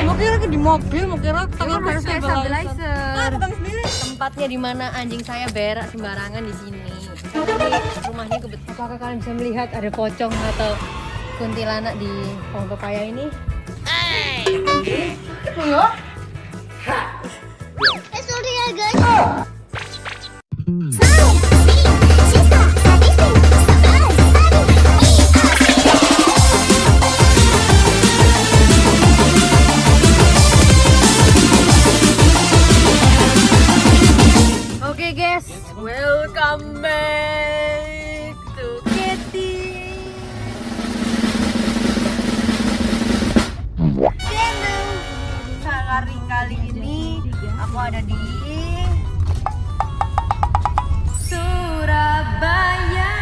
Mau kira di mobil, mau kira tangan harus kayak stabilizer. Tempatnya di mana anjing saya berak sembarangan di sini. Jadi rumahnya kebetulan. Apakah kalian bisa melihat ada pocong atau kuntilanak di pohon pepaya ini? Sorry ya guys. Oke guys, welcome back to Kitty Channel. Kali ini aku ada di Surabaya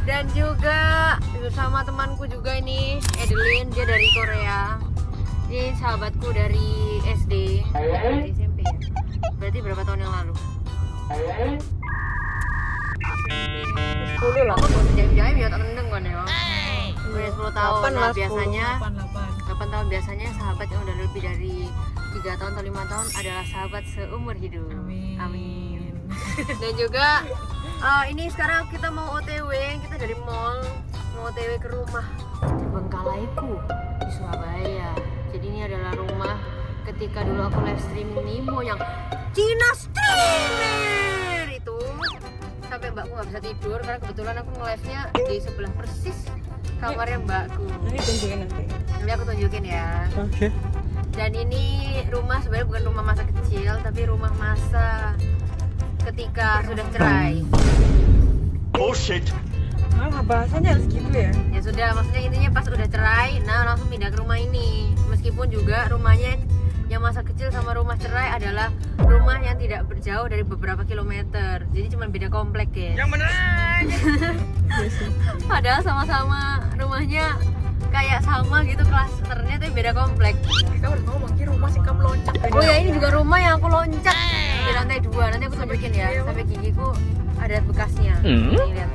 dan juga bersama temanku juga ini Edelin, dia dari Korea. Ini sahabatku dari SD, dari SMP ya. Berarti berapa tahun yang lalu? 10 lah. Aku sejam-jam ya tak kendeng kan ya. Udah 10 tahun lah biasanya. 8 tahun biasanya sahabat yang udah lebih dari 3 tahun atau 5 tahun adalah sahabat seumur hidup. Amin. Dan juga ini sekarang kita mau OTW, kita dari mall mau OTW ke rumah Terbengkalaiku di Surabaya. Jadi ini adalah rumah ketika dulu aku live streaming Nemo yang Cina Streamer itu sampai mbakku nggak bisa tidur karena kebetulan aku nge-live-nya di sebelah persis kamarnya mbakku. Ini tunjukin nanti. Nanti aku tunjukin ya. Oke. Dan ini rumah sebenarnya bukan rumah masa kecil tapi rumah masa ketika sudah cerai. Oh shit. Ah, bahasanya harus gitu ya. Ya sudah, maksudnya intinya pas udah cerai, nah langsung pindah ke rumah ini. Meskipun juga rumahnya yang masa kecil sama rumah cerai adalah rumah yang tidak berjauh dari beberapa kilometer. Jadi cuma beda komplek ya. Yang bener. Padahal sama-sama rumahnya kayak sama gitu klasternya tapi beda komplek. Kita udah ngomong ki rumah sih kamu loncat. Oh ya, ini juga rumah yang aku loncat di lantai 2. Nanti aku tunjukin ya sampai gigiku ada bekasnya. Nih lihat.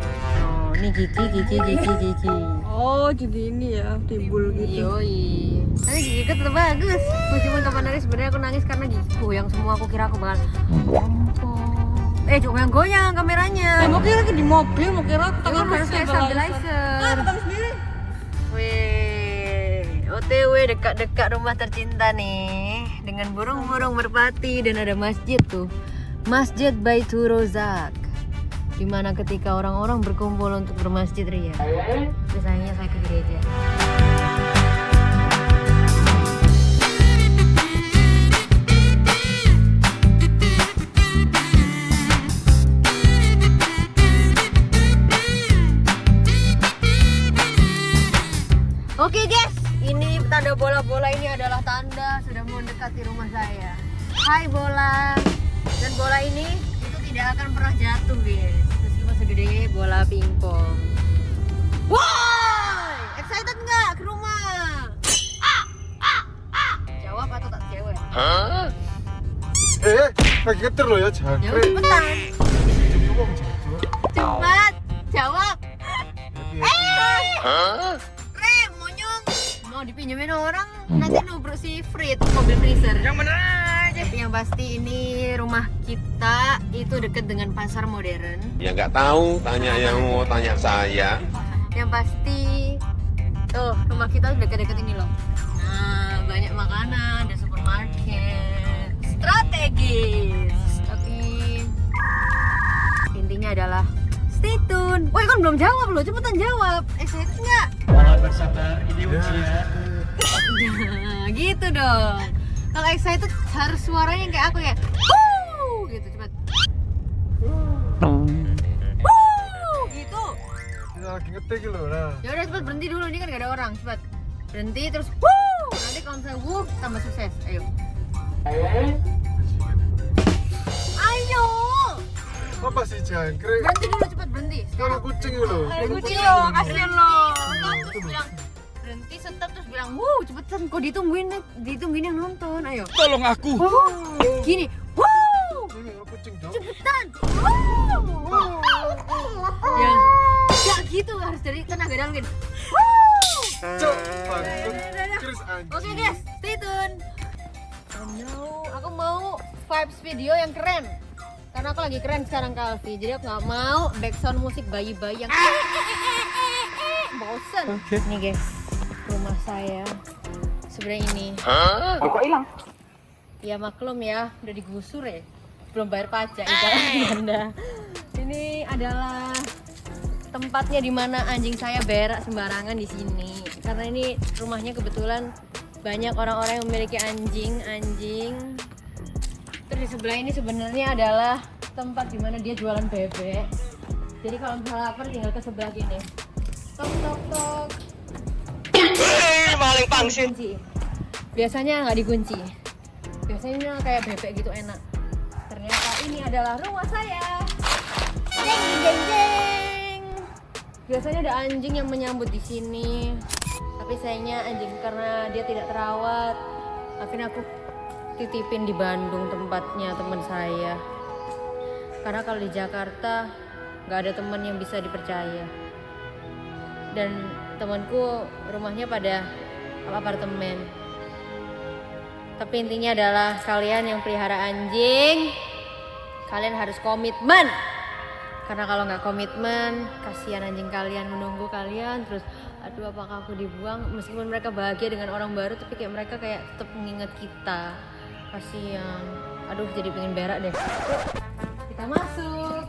Oh, ini gigi. Oh, jadi ini ya, timbul gitu. Yoi. Tapi gigiku tetap bagus. Meskipun kapan hari sebenarnya aku nangis karena gigiku yang semua aku kira aku bakal goyang kameranya. Mau kira di mobil, mau kira tangan Harus kayak stabilizer. Tangan sendiri. Wih, OTW dekat-dekat rumah tercinta nih, dengan burung-burung merpati dan ada masjid tuh, Masjid Baitur Rozak, dimana ketika orang-orang berkumpul untuk bermasjid ria. Biasanya saya ke gereja. Oke guys, ini tanda bola-bola ini adalah tanda sudah mendekati rumah saya. Hai bola. Dan bola ini itu tidak akan pernah jatuh guys, meskipun segede bola pingpong. Woi, excited nggak ke rumah? Jawab atau tak jawab? kayak geter loh ya, jangan. Jawab cepetan. Cepat, jawab. Rem, monyong. Mau dipinjemin orang, nanti nubruk si Frit, mobil freezer. Yang bener. Tapi yang pasti ini rumah kita itu dekat dengan pasar modern. Ya nggak tahu, tanya yang mau tanya saya. Yang pasti, rumah kita dekat-dekat ini loh. Nah, banyak makanan, ada supermarket, strategis. Tapi intinya adalah stay tune. Woi, kan belum jawab loh, cepetan jawab. Excited nggak? Mohon bersabar, ini ujian. Nah, gitu dong. Kalau excited harus suaranya kayak aku ya. Wuh, gitu cepet. Wuh, gitu. Kita lagi ngetik loh, nah. Ya udah cepet berhenti dulu, ini kan gak ada orang. Cepet berhenti terus wuh. Nanti kalau misalnya wuh tambah sukses. Ayo. Ayo. Apa sih jangkrik? Berhenti dulu, cepet berhenti. Kalau kucing loh. Kucing loh, kasihan loh. Terus bilang berhenti, stop, terus bilang wuh cepetan. Kok ditungguin yang nonton. Ayo. Tolong aku. Gini. Wuh. Ini kucing dong. Cepetan. Ya, ya gitu harus dari tenaga dalam gini. Cok, bangsat. Chris anjing. Oke guys, stay tune. Oh no, aku mau vibes video yang keren. Karena aku lagi keren sekarang Kalvi. Jadi aku nggak mau background musik bayi-bayi yang bosen. Nih guys, rumah saya sebenarnya ini. Kok hilang? Ya maklum ya, udah digusur ya. Belum bayar pajak ibarat Anda. Ini adalah tempatnya di mana anjing saya berak sembarangan di sini. Karena ini rumahnya kebetulan banyak orang-orang yang memiliki anjing. Terus di sebelah ini sebenarnya adalah tempat di mana dia jualan bebek. Jadi kalau misalnya lapar tinggal ke sebelah gini. Tok tok tok. Paling pangsit. Kunci. Biasanya nggak dikunci. Biasanya kayak bebek gitu enak. Ternyata ini adalah rumah saya. Jeng jeng jeng. Biasanya ada anjing yang menyambut di sini. Tapi sayangnya anjing karena dia tidak terawat. Akhirnya aku titipin di Bandung tempatnya teman saya. Karena kalau di Jakarta nggak ada teman yang bisa dipercaya. Dan temanku rumahnya pada apartemen. Tapi intinya adalah kalian yang pelihara anjing, kalian harus komitmen. Karena kalau nggak komitmen, kasihan anjing kalian menunggu kalian. Terus, aduh apakah aku dibuang? Meskipun mereka bahagia dengan orang baru, tapi kayak mereka kayak tetap mengingat kita. Kasihan. Aduh jadi pengen berak deh. Yuk, kita masuk.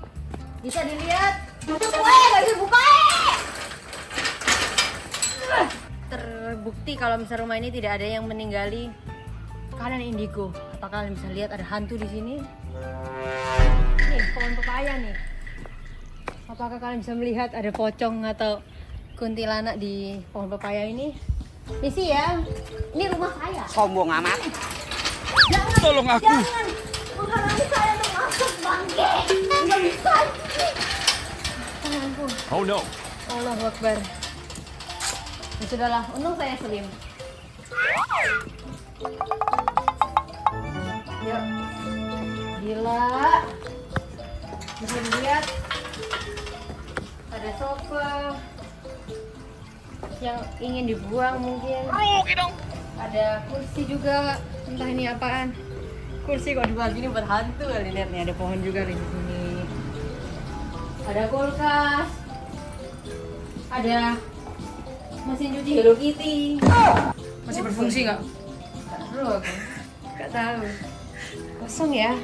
Bisa dilihat. Nggak bisa buka. Terbukti kalau misalnya rumah ini tidak ada yang meninggali kalian indigo. Apa kalian bisa lihat ada hantu di sini? Nih pohon pepaya nih. Apakah kalian bisa melihat ada pocong atau kuntilanak di pohon pepaya ini? Misi ya, ini rumah saya. Sombong amat. Jangan, Tolong aku. Jangan menghalangi saya untuk masuk, bangke. Nggak bisa. Tanganku. Oh no. Allahu Akbar. Ya sudahlah, untung saya slim. Yuk. Gila. Bisa dilihat ada sofa yang ingin dibuang mungkin. Ada kursi juga, entah ini apaan. Kursi kok dibuat gini buat hantu kali, lihat nih ada pohon juga di sini. Ada kulkas. Ada mesin cuci Hello Kitty. Masih berfungsi nggak? Nggak tahu aku. Nggak tahu. Kosong ya.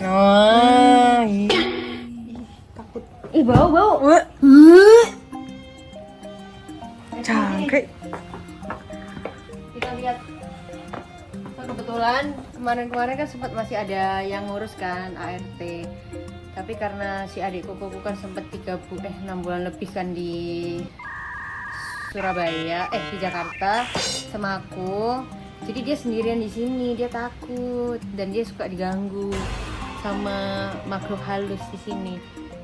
Nah, takut. Ih bau. Cangkrik. Kita lihat. So, kebetulan kemarin kan sempat masih ada yang ngurus kan ART. Tapi karena si adikku kan sempat 6 bulan lebih kan di Surabaya, di Jakarta sama aku. Jadi dia sendirian di sini, dia takut dan dia suka diganggu sama makhluk halus di sini.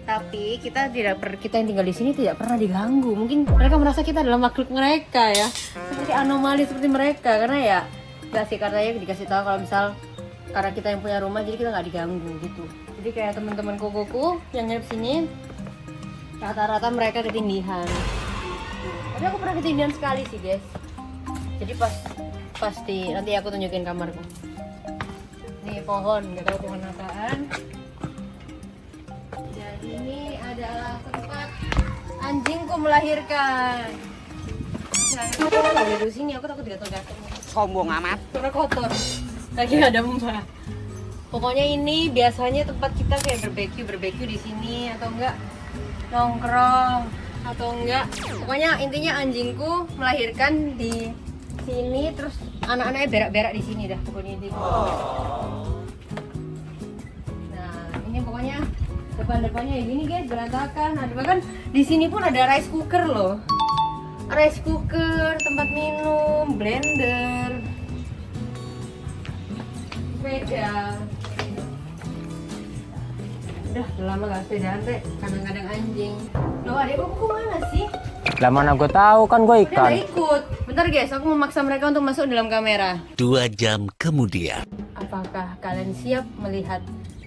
Tapi kita yang tinggal di sini tidak pernah diganggu. Mungkin mereka merasa kita adalah makhluk mereka ya, seperti anomali seperti mereka. Karena ya nggak sih, katanya dikasih tahu kalau misal karena kita yang punya rumah jadi kita nggak diganggu gitu. Jadi kayak teman-teman kokoku yang nginep sini rata-rata mereka ketindihan. Tapi aku pernah ketindihan sekali sih guys. Jadi pasti nanti aku tunjukin kamarku. Nih pohon, nggak tahu pohon apaan. Dan ini adalah tempat anjingku melahirkan. Nah, aku nggak ada di sini, aku takut gatel-gatel. Sombong amat. Karena kotor. Lagi ada mbak. Pokoknya ini biasanya tempat kita kayak barbeque di sini atau enggak nongkrong atau enggak. Pokoknya intinya anjingku melahirkan di sini, terus anak-anaknya berak-berak di sini dah pokoknya ini. Nah, ini pokoknya depan-depannya ya gini guys, berantakan. Ada bahkan di sini pun ada rice cooker loh. Rice cooker, tempat minum, blender, sepeda. Udah lama gak sepedaan teh, kadang-kadang anjing. Loh adek kok mana sih? Lah mana gue tahu kan gue Udah gak ikut. Bentar guys, aku memaksa mereka untuk masuk dalam kamera. 2 jam kemudian. Apakah kalian siap melihat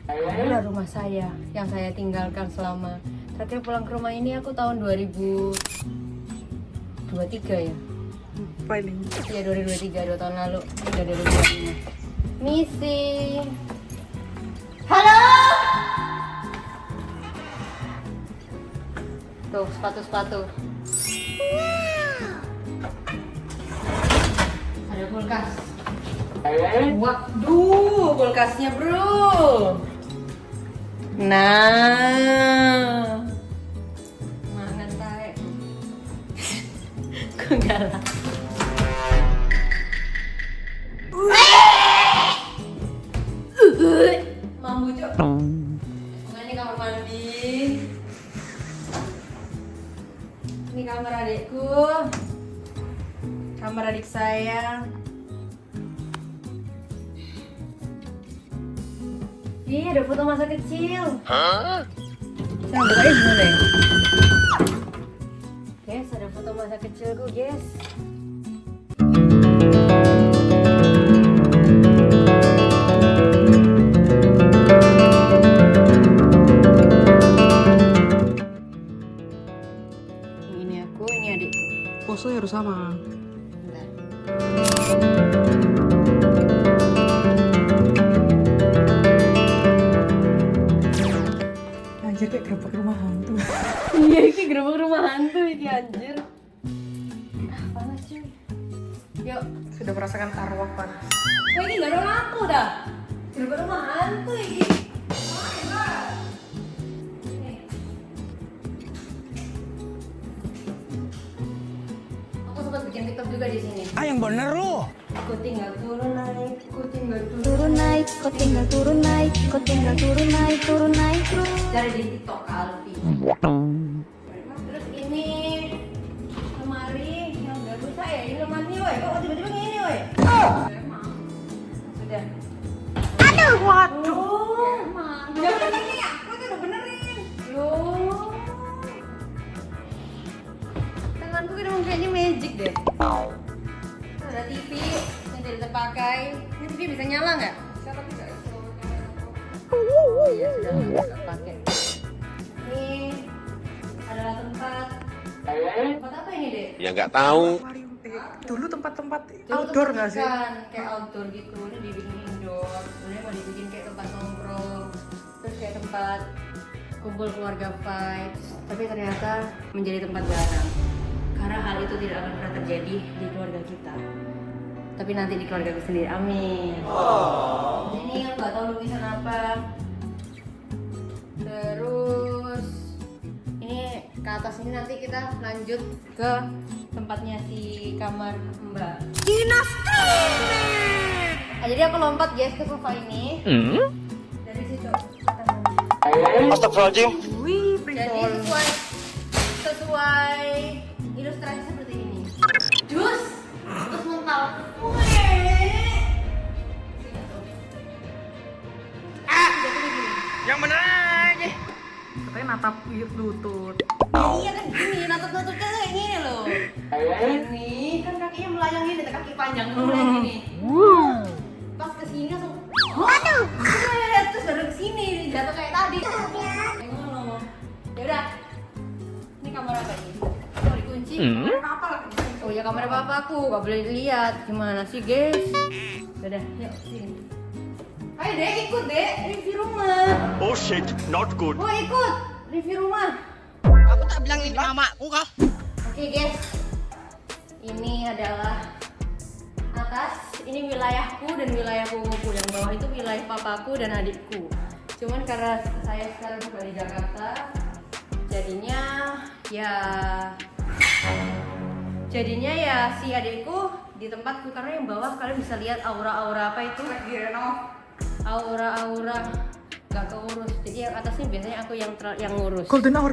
adalah rumah saya yang saya tinggalkan selama terakhir pulang ke rumah ini aku tahun 2017 2023 ya? Paling. Iya 2023, 2 tahun lalu. Udah 2025. Misi. Halo. Tuh sepatu. Ada kulkas. Waduh, kulkasnya bro. Nah, mangan tae. Kok enggak lah. Mambu cok. Nah, ini kamar mandi. Ini kamar adikku. Kamar adik saya. Ih, ada foto masa kecil. Hah? Saya bukain dulu deh. Guys, ada foto masa kecilku, guys. Ini aku, ini adikku. Pose harus sama. Bentar. Anjir kayak gerobak rumah hantu. Iya, ini gerobak rumah hantu ini anjir. Panas cuy. Yuk. Sudah merasakan arwah panas. Wah, ini gak ada lampu dah. Gerobak rumah hantu ini. Aku sempat bikin TikTok juga di sini. Ah, yang bener lu. Aku tinggal turun naik, aku tinggal turun. Turun naik, kau tinggal turun naik, kau tinggal turun naik terus. Dari di TikTok Alfi. Terus ini lemari yang udah rusak ya, ini lemari woy. Kok tiba-tiba gini woy? Emang. Sudah. Aduh, waduh. Oh, jangan ini aku tuh udah benerin. Loh. Tanganku kayaknya magic deh. Ada TV yang tidak terpakai. Ini TV bisa nyala nggak? Bisa tapi nggak. Iya sudah nggak pakai. Ini adalah tempat apa ini deh? Ya nggak tahu. Dulu tempat-tempat Dulu outdoor tempat nggak sih? ikan, kayak outdoor gitu. Ini dibikin indoor. Sebenarnya mau dibikin kayak tempat nongkrong, terus kayak tempat kumpul keluarga vibes. Tapi ternyata menjadi tempat garang. Karena hal itu tidak akan pernah terjadi di keluarga kita. Tapi nanti di keluarga sendiri. Amin. Ini yang nggak tahu lukisan apa. Terus ini ke atas ini nanti kita lanjut ke tempatnya si kamar Mbak. Nah, jadi aku lompat guys ke sofa ini. Dari situ. Astagfirullahaladzim. Wih, Jadi sesuai ilustrasi seperti ini. Terus mental. Yang bener aja. katanya natap lutut. Iya kan gini, natut-natut kayak gini loh. Ini kan kakinya melayang gini, kaki panjang melayang gini. Pas kesini langsung, waduh, terus baru kesini jatuh kayak tadi. Ngono. Ya udah, ini kamar apa ini? Oh dikunci. Kamar apa lah? Oh ya kamar papaku, gak boleh dilihat. Gimana sih guys? Udah, yuk sini. Ayo deh ikut deh, review rumah. Oh shit, not good. Oh ikut, review rumah. Aku tak bilang ini mamaku kau. Oke guys, ini adalah atas, ini wilayahku dan wilayah boboku, yang bawah itu wilayah papaku dan adikku. Cuman karena saya sekarang tinggal di Jakarta, jadinya ya si adikku di tempatku, karena yang bawah kalian bisa lihat aura-aura apa itu? Aura-aura gak keurus. Jadi yang atasnya biasanya aku yang ngurus. Golden hour.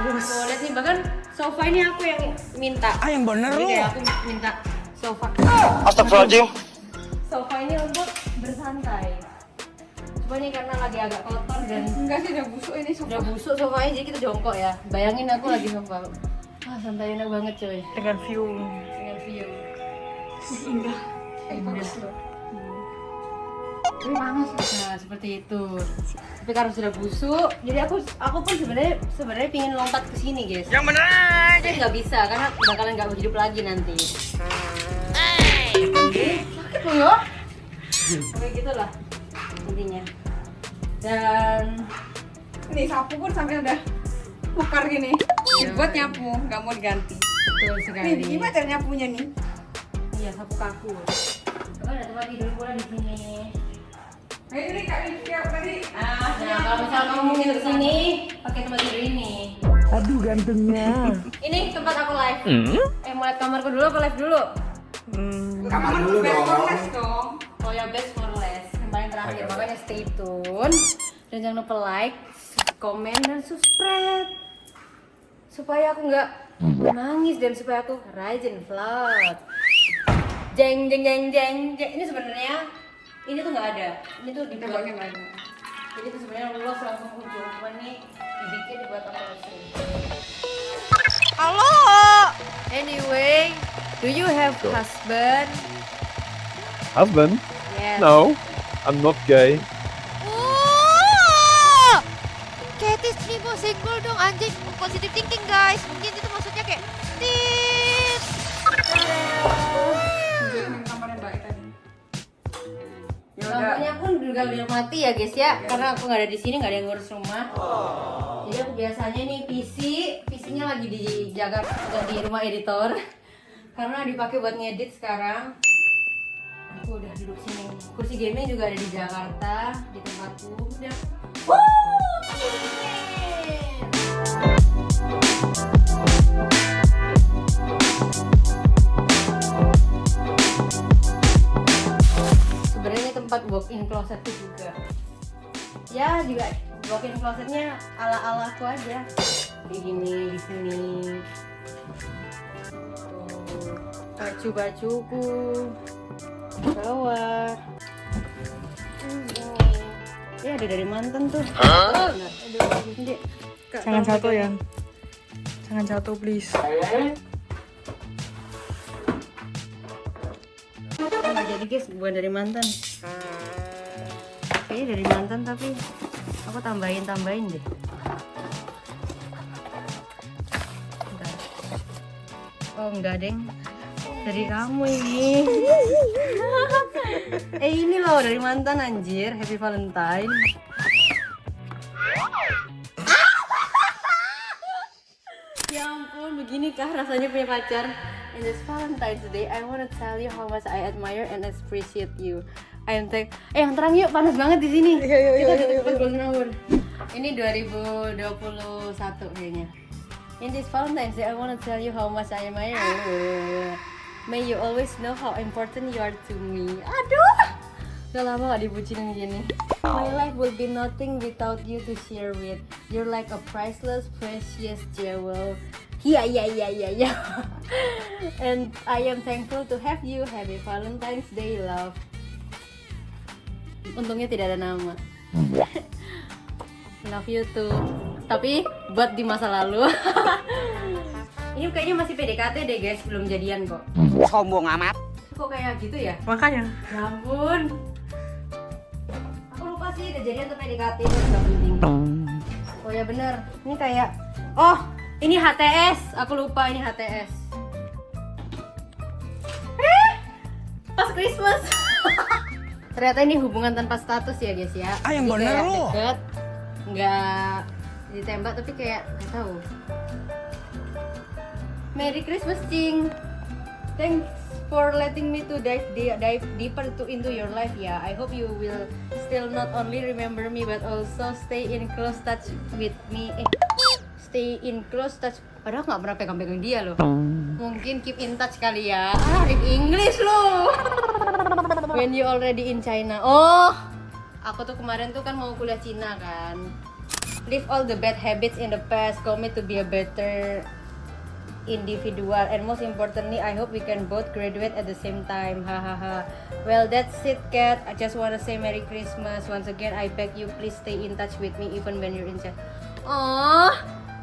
Tuh, lihat nih, bahkan sofa ini aku yang minta. Ah, yang bener Jadi lu. kayak aku minta sofa. Astagfirullahaladzim. Sofa ini untuk bersantai. Cuma ini karena lagi agak kotor dan Enggak sih, udah busuk ini sofa. udah busuk sofanya, jadi kita jongkok ya. Bayangin aku lagi sofa. Ah, santai enak banget coy. Dengan view. Dengan view. Indah. Indah. Nah, seperti itu. Tapi karena sudah busuk, jadi aku pun sebenarnya pingin lompat ke sini, guys. Yang bener aja. Tapi nggak bisa karena bakalan nggak hidup lagi nanti. Sakit loh ya. Kayak gitulah intinya. Dan Nih sapu pun sampai udah bukar gini. Buat nyapu, nggak mau diganti. betul sekali. Nih, gimana cara nyapunya nih? Iya, sapu kaku. Coba ada tempat tidur pula di sini. Nah, ini Kak Vicky tadi. Nah, kalau misalnya kamu mau tidur sini, pakai tempat tidur ini. Aduh gantengnya. Ini tempat aku live. Mau lihat kamarku dulu apa live dulu? Kamar dulu Best for dong. last dong. Oh ya, best for last. Yang paling terakhir, makanya stay tune. Dan jangan lupa like, komen, dan subscribe. Supaya aku nggak menangis dan supaya aku rajin vlog. Jeng jeng jeng jeng jeng. Ini sebenarnya ini tuh nggak ada. Ini tuh dibuat. Jadi itu sebenarnya luas langsung ujung. Cuma ini dibikin dibuat apa sih? Halo. Anyway, do you have husband? Husband? Yes. No, I'm not gay. Kayak istrimu single dong anjing. Positive thinking guys. Mungkin itu maksudnya kayak tit. Tunjukin kamarnya Mbak tadi. Ya udah. Lampunya pun juga udah mati ya guys ya, karena aku nggak ada di sini, nggak ada yang ngurus rumah. Jadi aku biasanya nih PC-nya lagi dijaga di rumah editor, karena dipakai buat ngedit sekarang. Aku udah duduk sini. Kursi gaming juga ada di Jakarta, di tempatku. Udah. Sebenarnya tempat walk-in closetku juga. Ya juga walk-in closetnya ala-ala aku aja. Kayak gini di sini. Baju-bajuku bawah. Ya ada dari mantan tuh. Jangan jatuh ya. Jangan jatuh please. Nggak jadi guys, bukan dari mantan. Kayaknya dari mantan tapi aku tambahin deh. Bentar. Oh enggak deng, dari kamu ini. Ini loh dari mantan anjir. Happy Valentine. Ya ampun, beginikah rasanya punya pacar? In this Valentine's Day, I wanna tell you how much I admire and appreciate you. I am yang terang yuk, panas banget di sini. Kita di tempat golden hour. Ini 2021 kayaknya. In this Valentine's Day, I wanna tell you how much I admire you. May you always know how important you are to me. Aduh, udah lama gak dibucinin gini. My life will be nothing without you to share with. You're like a priceless, precious jewel. Yeah. And I am thankful to have you. Happy Valentine's Day, love. Untungnya tidak ada nama. Love you too. Tapi buat di masa lalu. Ini kayaknya masih PDKT deh guys, belum jadian kok. Sombong amat. Kok kayak gitu ya? Makanya. Ya ampun. Aku lupa sih udah jadian atau PDKT, itu nggak penting. Oh ya bener, ini kayak ini HTS, aku lupa ini HTS. Pas Christmas. Ternyata ini hubungan tanpa status ya guys ya. Yang Jadi bener kayak lu. deket, nggak ditembak tapi kayak nggak tahu. Merry Christmas, Cing. Thanks for letting me to dive deeper into your life ya. I hope you will still not only remember me but also stay in close touch with me. Stay in close touch. Padahal nggak pernah pegang-pegang dia loh. Mungkin keep in touch kali ya. Read English loh. When you already in China. Oh, aku tuh kemarin tuh kan mau kuliah Cina kan. Leave all the bad habits in the past. Commit to be a better individual, and most importantly I hope we can both graduate at the same time. Hahaha. Well, that's it cat. I just wanna say Merry Christmas once again. I beg you please stay in touch with me even when you're in China. Oh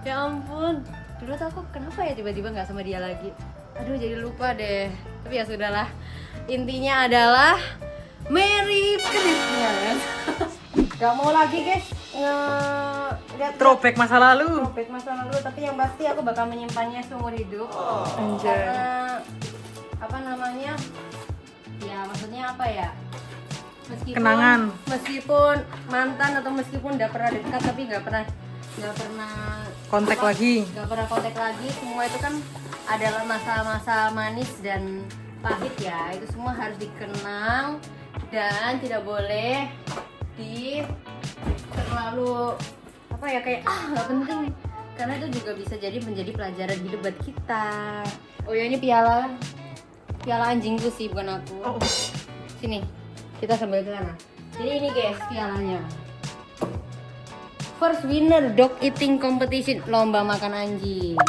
ya ampun, dulu tuh aku kenapa ya tiba-tiba nggak sama dia lagi. Aduh jadi lupa deh. Tapi ya sudahlah, intinya adalah Merry Christmas. Gak mau lagi guys lihat Throwback masa lalu. throwback masa lalu, tapi yang pasti aku bakal menyimpannya seumur hidup. Anjay. Karena apa namanya? Ya maksudnya apa ya? Kenangan. Meskipun mantan atau meskipun udah pernah dekat tapi nggak pernah Kontak lagi. nggak pernah kontak lagi, semua itu kan adalah masa-masa manis dan pahit ya. Itu semua harus dikenang dan tidak boleh terlalu apa ya, kayak nggak penting, karena itu juga bisa jadi menjadi pelajaran hidup buat kita. Oh ya, ini piala anjingku sih, bukan aku. Sini kita sambil ke sana. Jadi ini guys pialanya. First winner dog eating competition, lomba makan anjing.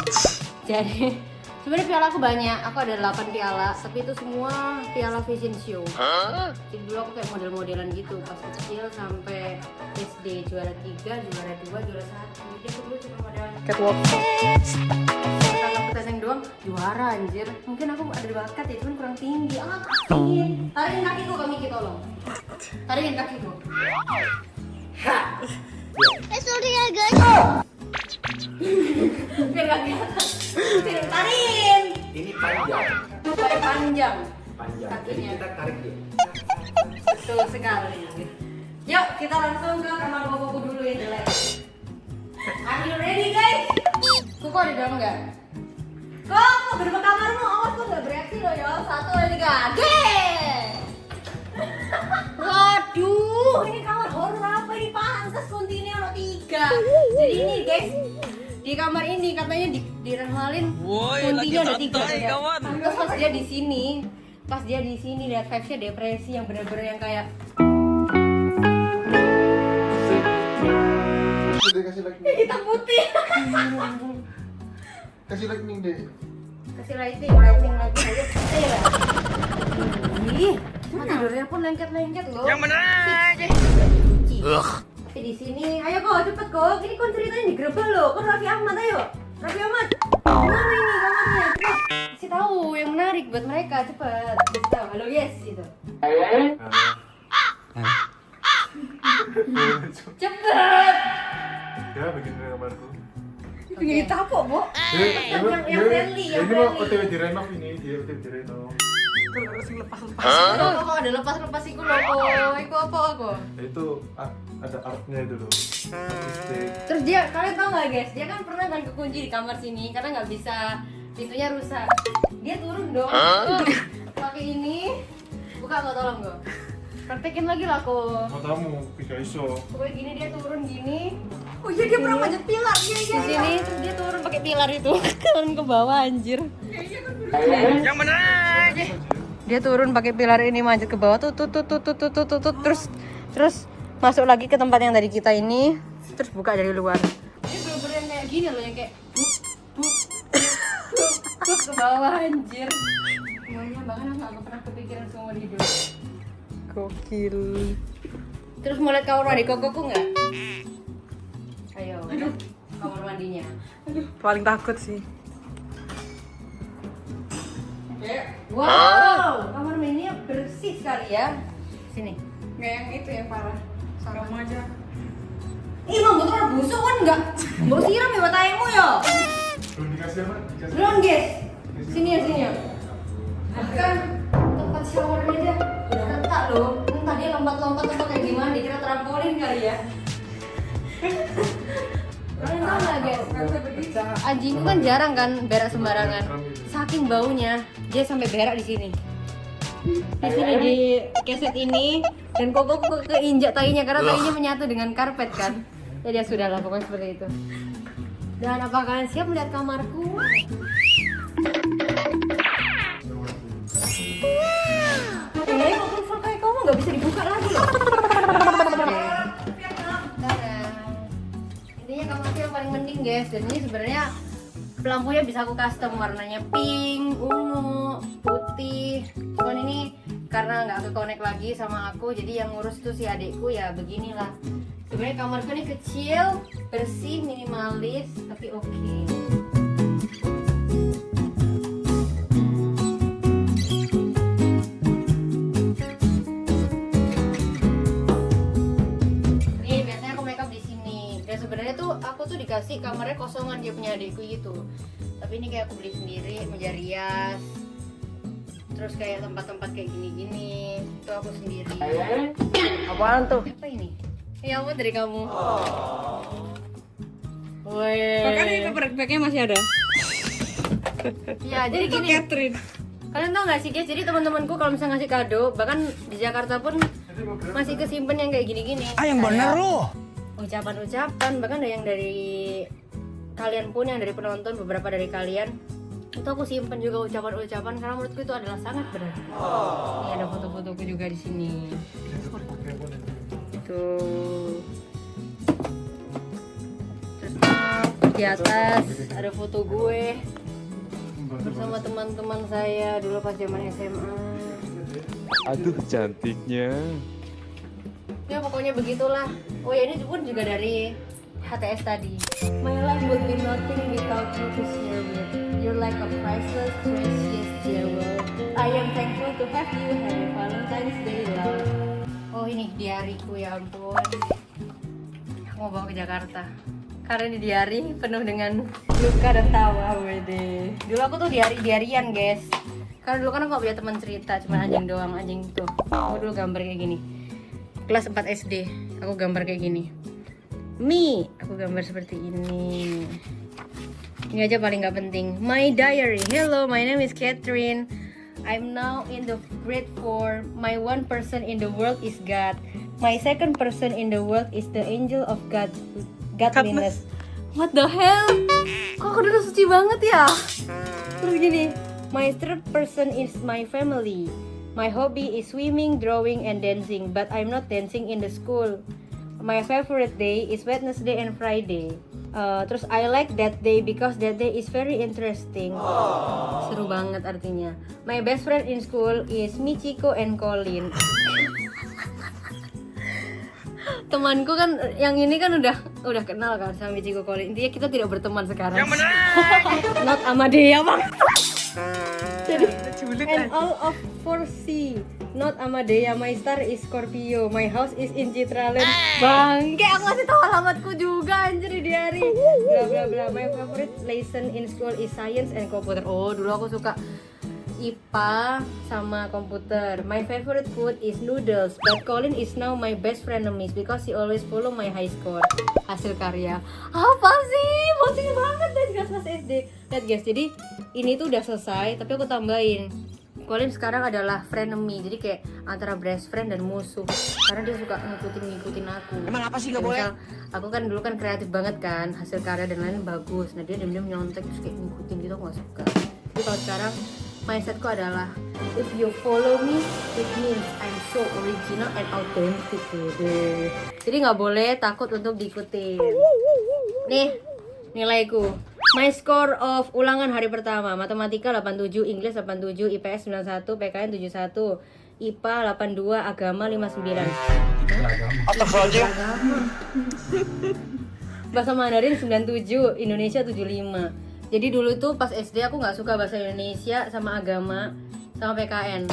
Jadi sebenarnya piala aku banyak, aku ada 8 piala, tapi itu semua piala fashion show. Jadi dulu aku kayak model-modelan gitu, pas kecil sampai SD juara 3, juara 2, juara 1. Jadi aku dulu cuma modelan Catwalk. petang doang, juara anjir. Mungkin aku ada bakat ya, cuman kurang tinggi. Tarikin kakiku Kak Miki, tolong. Tarikin kakiku. Sorry ya guys. Biar gak kelihatan. Tarik. Ini panjang. Baik panjang. Jadi kita tarik dia. Betul sekali. Yuk kita langsung ke kamar boboku dulu ya jelek. Are you ready guys? Kuko ada dalam nggak? Kok gerbang kamarmu? Awas kok nggak bereaksi loh ya. 1, 2, 3. Waduh, ini kamar horor apa ini? Pantas kuntinya ono 3. Jadi ini guys, di kamar ini katanya diramalin kuntinya ada 3. Terus pas dia di sini, lihat vibes-nya depresi yang bener-bener yang kayak Kasih like hitam putih. kasih like nih deh. Kasih lighting lagi aja. Ya. Ih, tidurnya pun lengket-lengket loh. Yang mana aja. Cuci. Tapi di sini, ayo kok cepet kok. Ini kon ceritanya digerebek loh. Kon Raffi Ahmad ayo. Raffi Ahmad. Gimana ini kamarnya? Cepet. Kasih tahu yang menarik buat mereka, cepet. Kasih tahu. Halo yes gitu. Cepet. Ya bikin kamarku. Pengen ditapok, Bu. Yang friendly, yang Ini mau friendly. OTW direnov ini, dia OTW direnov. Kok ada lepas-lepas iku lho kok. Iku apa kok? Itu ada artnya itu loh. Artistik. Terus kalian tau gak guys, dia kan pernah kan kekunci di kamar sini karena nggak bisa, pintunya rusak. Dia turun dong, pakai ini, buka kok tolong kok. Praktekin lagi lah kok. Matamu bisa iso. Pokoknya gini dia turun gini. Oh iya dia pernah manjat pilar, iya. Di sini terus dia turun pakai pilar itu, turun ke bawah anjir. Yang mana aja. Dia turun pakai pilar ini manjat ke bawah tuh terus masuk lagi ke tempat yang tadi kita ini, terus buka dari luar. Ini bener-bener kayak gini loh, yang kayak buk ke bawah anjir. Semuanya bahkan aku nggak pernah kepikiran seumur hidup. Gokil. Terus mau lihat kamar mandi kokoku nggak? Ayo, kamar mandinya. Paling takut sih. Wow, kamar mandinya bersih sekali ya. Sini. Nggak yang itu yang parah. Kamu aja. Ih, mau motor busuk kan enggak? Mbok siram ya bataymu ya. Belum dikasih apa? Dikasih. Belum, guys. Sini ya. Bahkan tempat showernya aja udah retak loh. Entah dia lompat-lompat atau kayak gimana, dikira trampolin kali ya. Kalian tahu nggak guys? Anjingku kan jarang kan berak sembarangan. Saking baunya, dia sampai berak di sini. Di sini di keset ini, dan koko keinjak tainya karena tainya menyatu dengan karpet kan. Ya dia sudahlah pokoknya seperti itu. Dan apa kalian siap melihat kamarku? Kok telepon kayak kamu nggak bisa dibuka lagi loh. Intinya kamarku yang paling mending guys. Dan ini sebenarnya lampunya bisa aku custom, warnanya pink, ungu, putih. Cuman ini karena nggak ke-connect lagi sama aku, jadi yang ngurus tuh si adikku, ya beginilah. Sebenarnya kamarku ini kecil, bersih, minimalis, tapi oke. pasti kamarnya kosongan dia punya adikku gitu. Tapi ini kayak aku beli sendiri, meja rias, terus kayak tempat-tempat kayak gini-gini itu aku sendiri. Apaan tuh? Apa ini? Ya ampun, dari kamu. Woi. Bahkan ini paper bagnya masih ada. Ya jadi Untuk gini. Catherine. Kalian tau gak sih guys? Jadi teman-temanku kalau misalnya ngasih kado, bahkan di Jakarta pun masih kesimpan yang kayak gini-gini. Yang bener lu. Ucapan-ucapan, bahkan ada yang dari kalian pun, yang dari penonton, beberapa dari kalian itu aku simpen juga ucapan-ucapan karena menurutku itu adalah sangat berarti. Ini ada foto-fotoku juga di sini. Tuh. Terus di atas ada foto gue bersama teman-teman saya dulu pas zaman SMA. Aduh, cantiknya. Ya pokoknya begitulah. Oh ya, ini pun juga dari HTS tadi. My life would be nothing without you to share with. You're like a priceless, precious jewel. I am thankful to have you. Happy Valentine's Day, love. Oh ini diariku, ya ampun. Aku mau bawa ke Jakarta. Karena di diari penuh dengan luka dan tawa, wede. Dulu aku tuh diarian guys. Karena dulu kan aku gak punya teman cerita, cuma anjing doang, anjing tuh. Aku dulu gambar kayak gini. Kelas 4 SD, aku gambar kayak gini. Aku gambar seperti ini. Ini aja paling gak penting. My diary. Hello, my name is Catherine. I'm now in the grade 4. My one person in the world is God. My second person in the world is the angel of God. Godliness. What the hell? Kok aku dulu suci banget ya? Terus gini. My third person is my family. My hobby is swimming, drawing, and dancing, but I'm not dancing in the school. My favorite day is Wednesday and Friday. Terus I like that day because that day is very interesting. Seru banget artinya. My best friend in school is Michiko and Colin. Temanku kan yang ini kan udah kenal kan sama Michiko Colin. Intinya kita tidak berteman sekarang. Yang benar. Not Amadea bang. Jadi and all of 4C. Not Amadea. My star is Scorpio. My house is in Citraland. Bang, kayak aku ngasih tahu alamatku juga anjir di diary. Bla bla bla. My favorite lesson in school is science and computer. Oh, dulu aku suka IPA sama komputer. My favorite food is noodles, but Colin is now my best frenemies because he always follow my high score. Hasil karya. Apa sih? Bocil banget dari kelas SD. Lihat guys, jadi ini tuh udah selesai, tapi aku tambahin. Colin sekarang adalah frenemy, jadi kayak antara best friend dan musuh. Karena dia suka ngikutin aku. Emang apa sih gak boleh? Misal, aku kan dulu kan kreatif banget kan, hasil karya dan lain bagus. Nah dia diam-diam nyontek terus kayak ngikutin gitu, aku gak suka. Jadi kalau sekarang mindsetku adalah if you follow me, it means I'm so original and authentic. Jadi nggak boleh takut untuk diikutin. Nih nilaiku. My score of ulangan hari pertama: matematika 87, English 87, IPS 91, PKN 71, IPA 82, agama 59. Astagfirullahaladzim. Bahasa Mandarin 97, Indonesia 75. Jadi dulu tuh pas SD aku nggak suka bahasa Indonesia sama agama sama PKN.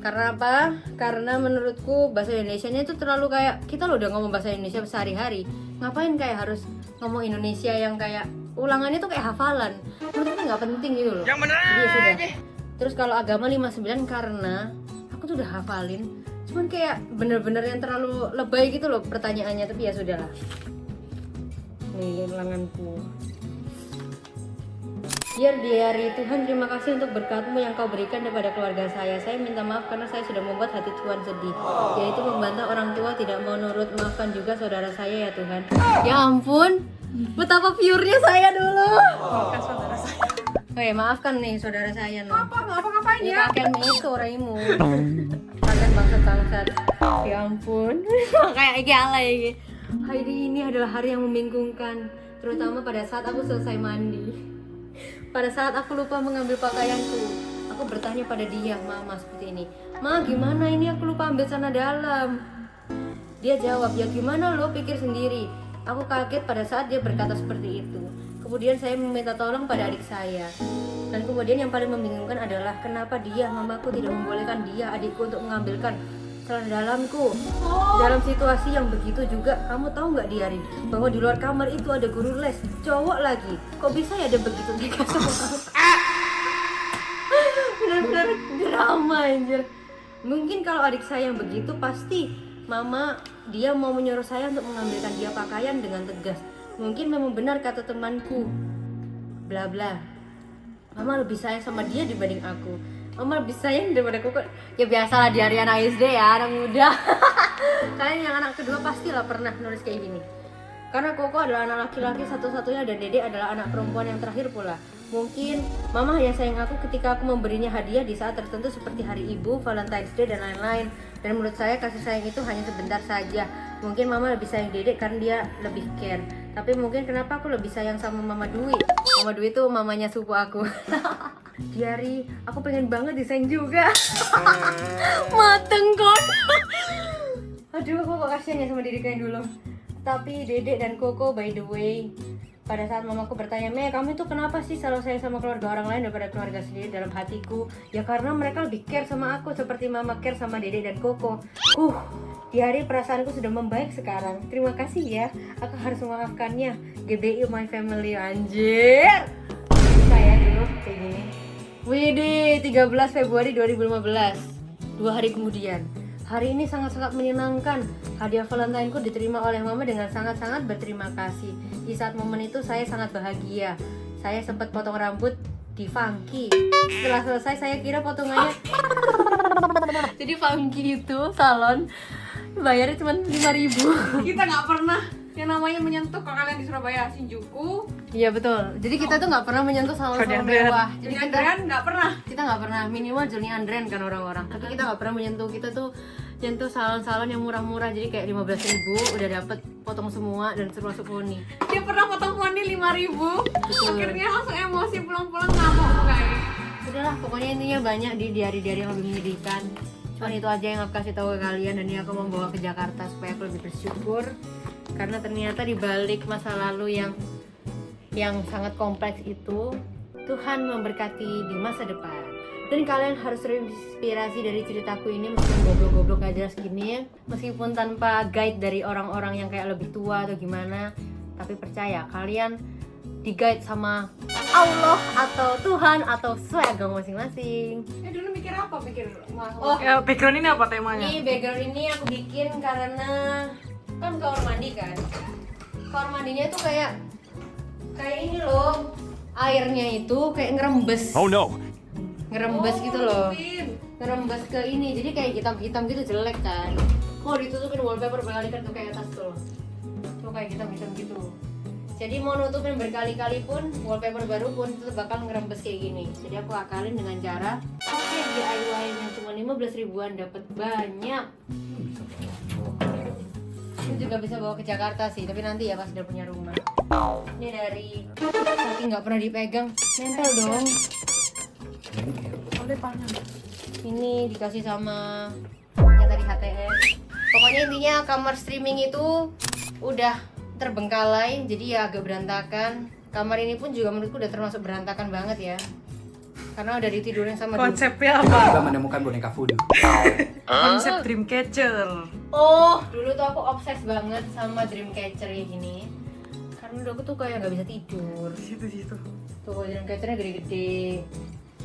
Karena apa? Karena menurutku bahasa Indonesianya itu terlalu kayak kita loh udah ngomong bahasa Indonesia sehari-hari. Ngapain kayak harus ngomong Indonesia yang kayak ulangannya tuh kayak hafalan. Menurutku nggak penting gitu loh. Yang benar. Jadi ya sudah. Terus kalau agama 59 karena aku tuh udah hafalin. Cuman kayak bener-bener yang terlalu lebay gitu loh pertanyaannya, tapi ya sudahlah. Nih ulanganku. Dear diary, Tuhan terima kasih untuk berkat-Mu yang Kau berikan kepada keluarga saya. Saya minta maaf karena saya sudah membuat hati Tuhan sedih, yaitu membantah orang tua tidak mau nurut. Maafkan juga saudara saya ya Tuhan. Ya ampun, betapa pure-nya saya dulu. Maafkan saudara saya. Oke, maafkan nih saudara saya no. Ngapain ya? Kakek itu orangmu. Kalian bangsat-bangsat. Ya ampun. Kayak iki alay iki. Hari ini adalah hari yang membingungkan, terutama pada saat aku selesai mandi. Pada saat aku lupa mengambil pakaianku, aku bertanya pada dia, Mama seperti ini, Ma gimana ini aku lupa ambil celana dalam. Dia jawab, ya gimana lo pikir sendiri. Aku kaget pada saat dia berkata seperti itu. Kemudian saya meminta tolong pada adik saya. Dan kemudian yang paling membingungkan adalah kenapa dia, mamaku tidak membolehkan dia, adikku untuk mengambilkan celana dalamku. Dalam situasi yang begitu juga, kamu tahu nggak Diari, bahwa di luar kamar itu ada guru les, cowok lagi. Kok bisa ya ada begitu mereka sama aku? Bener-bener drama anjir. Mungkin kalau adik saya yang begitu, pasti mama dia mau menyuruh saya untuk mengambilkan dia pakaian dengan tegas. Mungkin memang benar kata temanku, bla bla. Mama lebih sayang sama dia dibanding aku. Mama lebih sayang daripada Koko. Ya biasalah Diari anak SD ya, anak muda. Kalian yang anak kedua pastilah pernah nulis kayak gini. Karena Koko adalah anak laki-laki satu-satunya dan Dede adalah anak perempuan yang terakhir pula. Mungkin Mama hanya sayang aku ketika aku memberinya hadiah di saat tertentu seperti Hari Ibu, Valentine's Day, dan lain-lain. Dan menurut saya kasih sayang itu hanya sebentar saja. Mungkin Mama lebih sayang Dede karena dia lebih care. Tapi mungkin kenapa aku lebih sayang sama Mama Dwi. Mama Dwi itu mamanya sepupu aku. Diari, aku pengen banget disayang juga. Mateng kon. Aduh, aku kok kasihan ya sama diri kalian dulu. Tapi Dede dan Koko, by the way, pada saat mamaku bertanya, "Me, kamu itu kenapa sih selalu sayang sama keluarga orang lain daripada keluarga sendiri?" Dalam hatiku, ya karena mereka lebih care sama aku seperti mama care sama Dede dan Koko. Di hari perasaanku sudah membaik sekarang. Terima kasih ya, aku harus memaafkannya. GBI my family, anjir. Saya dulu kayak gini. Widih, 13 Februari 2015. 2 hari kemudian. Hari ini sangat-sangat menyenangkan. Hadiah Valentine-ku diterima oleh Mama dengan sangat-sangat berterima kasih. Di saat momen itu saya sangat bahagia. Saya sempat potong rambut di Funky. Setelah selesai saya kira potongannya jadi Funky itu salon bayarnya cuma 5.000. Kita nggak pernah yang namanya menyentuh kalau kalian di Surabaya, Shinjuku. Iya betul. Jadi kita tuh nggak pernah menyentuh salon-salon mewah. Jadi Jadi Andrean nggak pernah. kita nggak pernah, minimal Johnny Andren kan orang-orang. Tapi kita nggak pernah menyentuh, kita tuh nyentuh salon-salon yang murah-murah. Jadi kayak 15.000 udah dapet potong semua dan termasuk poni. Dia pernah potong poni 5.000. Betul. Akhirnya langsung emosi pulang-pulang ngamuk guys. Udahlah, pokoknya intinya banyak di diari-diari yang lebih menyedihkan. Cuman itu aja yang aku kasih tahu ke kalian, dan ini aku membawa ke Jakarta supaya aku lebih bersyukur. Karena ternyata di balik masa lalu yang sangat kompleks itu, Tuhan memberkati di masa depan. Dan kalian harus terinspirasi dari ceritaku ini, meskipun goblok-goblok gak jelas gini, meskipun tanpa guide dari orang-orang yang kayak lebih tua atau gimana. Tapi percaya, kalian di-guide sama Allah atau Tuhan atau sesuai agama masing-masing. Dulu mikir apa? Ya, background ini apa temanya? Ini background ini aku bikin karena kan kamar mandi kan. Kamar mandinya tuh kayak ini loh. Airnya itu kayak ngerembes. Oh no. Ngerembes gitu loh. Ngerembes ke ini. Jadi kayak hitam-hitam gitu, jelek kan. Mau ditutupin wallpaper berkali-kali tuh kayak atas tuh. Tuh kayak hitam-hitam gitu. Jadi mau nutupin berkali-kali pun, wallpaper baru pun itu bakal ngerembes kayak gini. Jadi aku akalin dengan cara pakai DIY yang cuma 15 ribuan dapat banyak. Ini juga bisa bawa ke Jakarta sih, tapi nanti ya pas udah punya rumah. Ini dari saking nggak pernah dipegang, nempel dong. Ini dikasih sama yang tadi HTS. Pokoknya intinya kamar streaming itu udah terbengkalai, jadi ya agak berantakan. Kamar ini pun juga menurutku udah termasuk berantakan banget ya, karena udah ditidurin sama Konsepnya apa? Kita menemukan boneka voodoo. Konsep Dreamcatcher. Oh, dulu tuh aku obses banget sama Dreamcatcher kayak gini. Karena dulu aku tuh kayak nggak bisa tidur. Situ-situ. Tuh Dreamcatchernya gede-gede.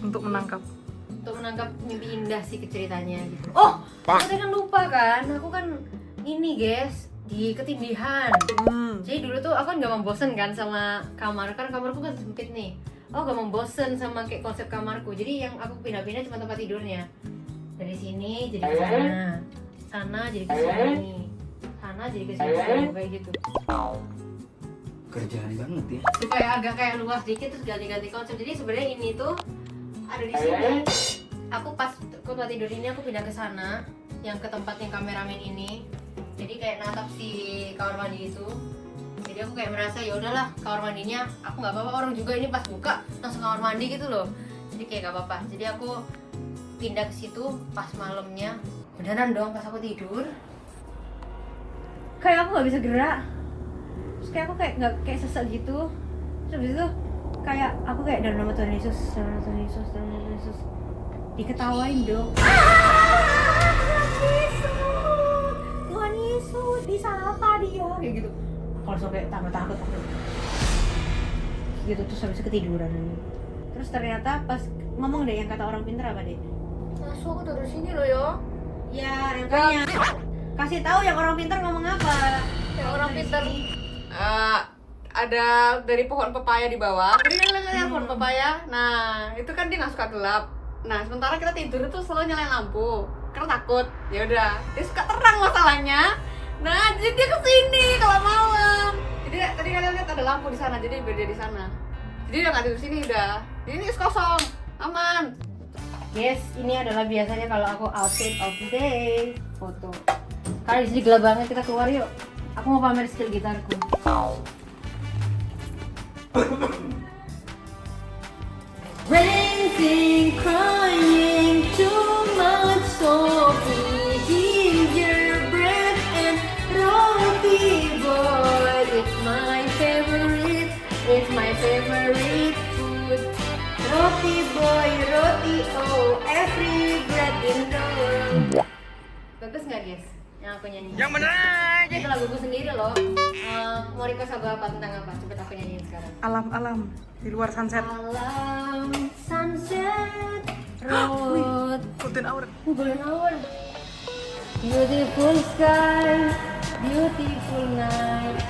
Untuk menangkap. Untuk menangkap mimpi indah sih ceritanya gitu. Oh, aku tadi kan lupa kan. Aku kan ini guys, di ketindihan. Jadi dulu tuh aku kan gak mau bosen kan sama kamar. Kan kamarku kan sempit nih. Oh gak mau bosen sama kayak konsep kamarku. Jadi yang aku pindah-pindah cuma tempat tidurnya. Dari sini jadi ke sana. Sana jadi ke sini. Sana jadi ke sini. Kayak gitu. Kerjaan banget ya. Supaya agak kayak luas dikit terus ganti-ganti konsep. Jadi sebenarnya ini tuh ada di sini. Aku pas tempat tidur ini aku pindah ke sana, yang ke tempat yang kameramen ini. Jadi kayak natap si kamar mandi itu. Jadi aku kayak merasa ya udahlah, kamar mandinya aku nggak apa-apa, orang juga ini pas buka langsung kamar mandi gitu loh. Jadi kayak gak apa-apa. Jadi aku pindah ke situ pas malamnya. Beneran dong, pas aku tidur kayak aku nggak bisa gerak. Terus kayak aku kayak nggak kayak sesek gitu. Terus habis itu kayak aku kayak dalam nama Tuhan Yesus, dalam nama Tuhan Yesus, dalam nama Tuhan Yesus. Diketawain dong. Yesus. disapa dia kayak gitu. Kalau sampai takut gitu, terus habis itu ketiduran. Terus ternyata pas ngomong deh yang kata orang pintar apa deh? Masuk aku dari sini loh yo. Ya makanya kasih tahu yang orang pintar ngomong apa. Yang orang pintar ada dari pohon pepaya di bawah. Jadi kan lihat pohon pepaya. Nah itu kan dia nggak suka gelap. Nah sementara kita tidur itu selalu nyalain lampu karena takut. Ya udah dia suka terang masalahnya. Nah jadi dia kesini kalau malam. Jadi tadi kalian lihat ada lampu di sana, jadi biar dia di sana. Jadi udah nggak tidur sini udah. Jadi ini kosong, aman. Yes, ini adalah biasanya kalau aku outfit of the day foto. Karena di sini gelap banget, kita keluar yuk. Aku mau pamer skill gitarku. Racing, crying, too much soapy, gingerbread and roti boy. It's my favorite food. Roti boy, roti oh, every bread in the world. Bagus nggak guys? Yang aku nyanyi. Yang bener aja. Itu laguku sendiri loh. Mau request lagu apa tentang apa? Coba aku nyanyiin sekarang. Alam di luar sunset. Alam sunset road. Golden hour. Golden hour. Beautiful sky, beautiful night,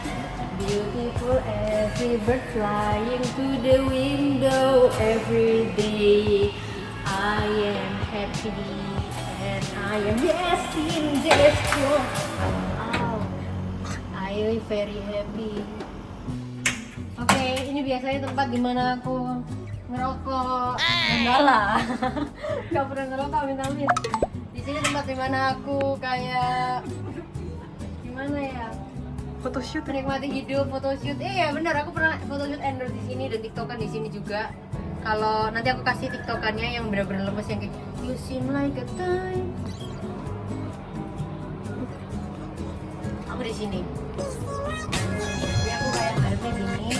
beautiful every bird flying to the window every day. I am happy and I am in this world. Oh, I am very happy. Oke, ini biasanya tempat dimana aku ngerokok. Enggak lah, nggak pernah ngerokok, amit-amit. Di sini tempat dimana aku kayak gimana ya? Photoshoot. Menikmati hidup, photoshoot. Iya benar, aku pernah photoshoot endorse di sini dan tiktokan di sini juga. Kalau nanti aku kasih tiktokannya yang benar-benar lemes yang kayak you seem like a time. Aku di sini. Jadi aku kayak ngadepnya gini.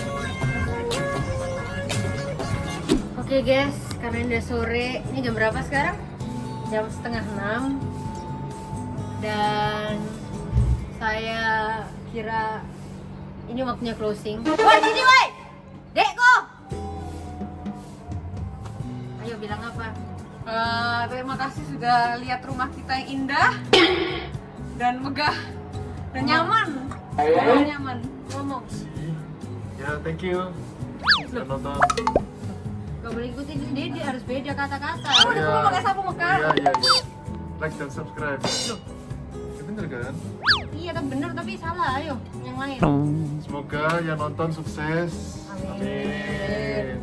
Oke guys, karena udah sore. Ini jam berapa sekarang? Jam 5:30. Dan saya kira ini waktunya closing. Woi sini woi, Deko. Ayo bilang apa? Terima kasih sudah lihat rumah kita yang indah dan megah dan nyaman. Nyaman. Ngomong. Ya, thank you. Sudah nonton. Gak boleh ikutin dia harus beda kata-kata. Oh, udah kamu pakai sapu mekar. Iya. Like dan subscribe. Loh, ya bener kan? Iya tapi bener tapi salah. Ayo yang lain. Semoga yang nonton sukses. Amin.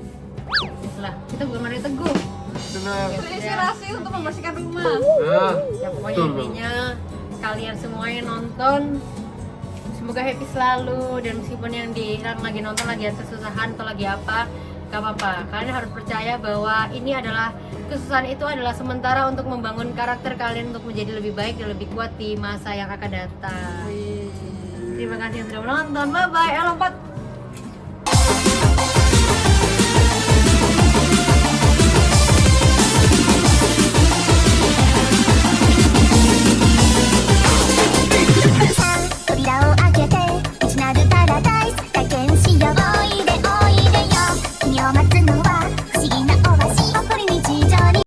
Lah kita bukan Mario Teguh. Sudah. Terinspirasi untuk membersihkan rumah. Nah, Ya pokoknya betul, intinya kalian semua yang nonton semoga happy selalu, dan meskipun yang lagi nonton lagi ada kesusahan atau lagi apa, gak apa-apa. Kalian harus percaya bahwa ini adalah kesusahan itu adalah sementara untuk membangun karakter kalian untuk menjadi lebih baik dan lebih kuat di masa yang akan datang. Terima kasih yang sudah menonton. Bye bye. Lompat.